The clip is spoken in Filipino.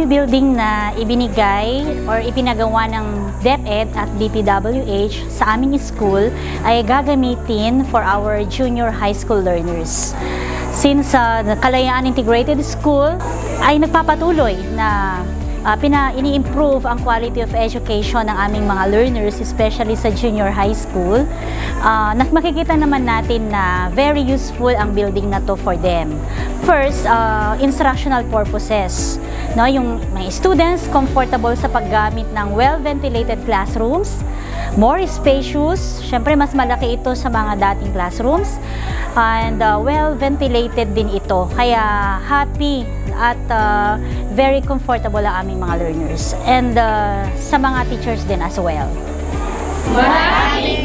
building na ibinigay or ipinagawa ng DepEd at DPWH sa aming school ay gagamitin for our junior high school learners. Since Kalayaan Integrated School ay nagpapatuloy na ini-improve ang quality of education ng aming mga learners, especially sa junior high school. Makikita naman natin na very useful ang building na to for them. First, instructional purposes. No, yung mga students comfortable sa paggamit ng well-ventilated classrooms, more spacious, syempre mas malaki ito sa mga dating classrooms, and well-ventilated din ito. Kaya happy at very comfortable ang aming mga learners and sa mga teachers din as well. Maraming